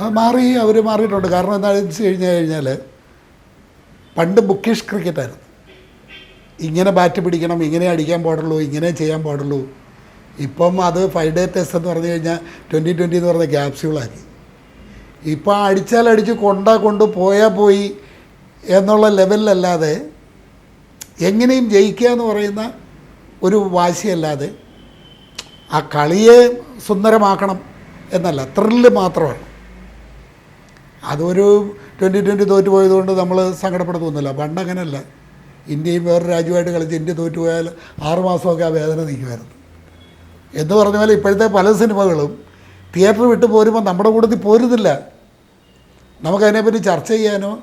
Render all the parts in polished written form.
അത് അവർ മാറിയിട്ടുണ്ട്. കാരണം എന്താണെന്ന് വെച്ച് കഴിഞ്ഞാൽ പണ്ട് ബുക്കിഷ് ക്രിക്കറ്റായിരുന്നു. ഇങ്ങനെ ബാറ്റ് പിടിക്കണം, ഇങ്ങനെ അടിക്കാൻ പാടുള്ളൂ, ഇങ്ങനെ ചെയ്യാൻ പാടുള്ളൂ. ഇപ്പം അത് 5 ഡേ ടെസ്റ്റ് എന്ന് പറഞ്ഞു കഴിഞ്ഞാൽ 2020 എന്ന് പറഞ്ഞ ക്യാപ്സ്യൂളാക്കി. ഇപ്പം അടിച്ചാലടിച്ച് കൊണ്ട് പോയാൽ പോയി എന്നുള്ള ലെവലിലല്ലാതെ എങ്ങനെയും ജയിക്കുക എന്ന് പറയുന്ന ഒരു വാശിയല്ലാതെ ആ കളിയെ സുന്ദരമാക്കണം എന്നല്ല, ത്രില്ല് മാത്രമാണ്. അതൊരു 2020 തോറ്റു പോയതുകൊണ്ട് നമ്മൾ സങ്കടപ്പെടുത്തൊന്നുമില്ല. പണ്ട് അങ്ങനെയല്ല. ഇന്ത്യയും വേറൊരു രാജ്യമായിട്ട് കളിച്ച് ഇന്ത്യ തോറ്റുപോയാൽ 6 മാസമൊക്കെ ആ വേദന നിൽക്കുമായിരുന്നു. എന്ന് പറഞ്ഞ പോലെ ഇപ്പോഴത്തെ പല സിനിമകളും തിയേറ്റർ വിട്ട് പോരുമ്പോൾ നമ്മുടെ കൂട്ടത്തിൽ പോരുന്നില്ല. നമുക്കതിനെപ്പറ്റി ചർച്ച ചെയ്യാനോ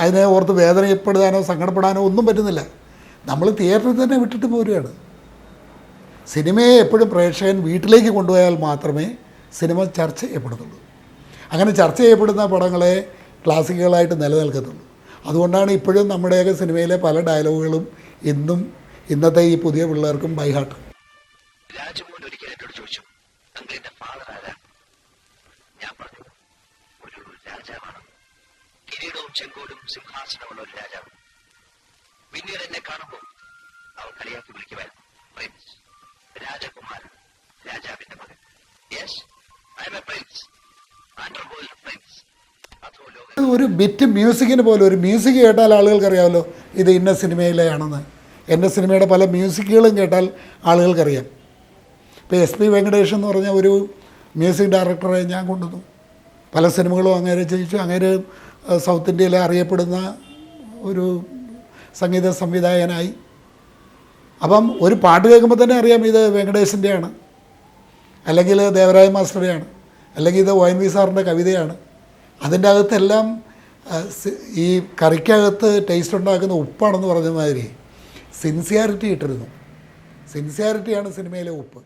അതിനെ ഓർത്ത് വേദനപ്പെടുത്താനോ സങ്കടപ്പെടാനോ ഒന്നും പറ്റുന്നില്ല. നമ്മൾ തിയേറ്ററിൽ തന്നെ വിട്ടിട്ട് പോരുകയാണ്. സിനിമയെ എപ്പോഴും പ്രേക്ഷകൻ വീട്ടിലേക്ക് കൊണ്ടുപോയാൽ മാത്രമേ സിനിമ ചർച്ച ചെയ്യപ്പെടുന്നുള്ളൂ. അങ്ങനെ ചർച്ച ചെയ്യപ്പെടുന്ന പടങ്ങളെ ക്ലാസിക്കുകളായിട്ട് നിലനിൽക്കത്തുള്ളൂ. അതുകൊണ്ടാണ് ഇപ്പോഴും നമ്മുടെയൊക്കെ സിനിമയിലെ പല ഡയലോഗുകളും ഇന്നത്തെ ഈ പുതിയ പിള്ളേർക്കും ബൈഹാർട്ട്. രാജമോഹൻ ഒരിക്കൽ എന്നോട് ചോദിച്ചു, അങ്കിളിന്റെ ഫാദർ ആരാ? ഞാൻ പറഞ്ഞു, ഒരു രാജാവാണ്, കിരീടവും ചെങ്കോലും സിംഹാസനമുള്ള ഒരു രാജാവ്. പിന്നീട് എന്നെ കാണുമ്പോൾ അവർ കളിയാക്കി വിളിക്കുമായിരുന്നു, പ്രിൻസ്, രാജകുമാരൻ, രാജാവിന്റെ മകൻ. Yes, I M A Prince, underworld Prince. ഒരു ബിറ്റ് മ്യൂസിക്കിന് പോലും, ഒരു മ്യൂസിക് കേട്ടാൽ ആളുകൾക്കറിയാമല്ലോ ഇത് ഇന്ന സിനിമയിലെയാണെന്ന്. എൻ്റെ സിനിമയുടെ പല മ്യൂസിക്കുകളും കേട്ടാൽ ആളുകൾക്കറിയാം. ഇപ്പോൾ SP വെങ്കടേഷ് എന്ന് പറഞ്ഞ ഒരു മ്യൂസിക് ഡയറക്ടറെ ഞാൻ കൊണ്ടുവന്നു. പല സിനിമകളും അങ്ങേരെ ചെയ്യിച്ചു. അങ്ങേര് സൗത്ത് ഇന്ത്യയിലെ അറിയപ്പെടുന്ന ഒരു സംഗീത സംവിധായകനായി. അപ്പം ഒരു പാട്ട് കേൾക്കുമ്പോൾ തന്നെ അറിയാം ഇത് വെങ്കടേഷിൻ്റെയാണ്, അല്ലെങ്കിൽ ദേവരായ മാസ്റ്ററുടെയാണ്, അല്ലെങ്കിൽ ഇത് ONV സാറിൻ്റെ കവിതയാണ്. അതിൻ്റെ അകത്തെല്ലാം ഈ കറിക്കകത്ത് ടേസ്റ്റ് ഉണ്ടാക്കുന്ന ഉപ്പാണെന്ന് പറഞ്ഞ മാതിരി സിൻസിയാരിറ്റി ഇട്ടിരുന്നു. സിൻസിയാരിറ്റിയാണ് സിനിമയിലെ ഉപ്പ്.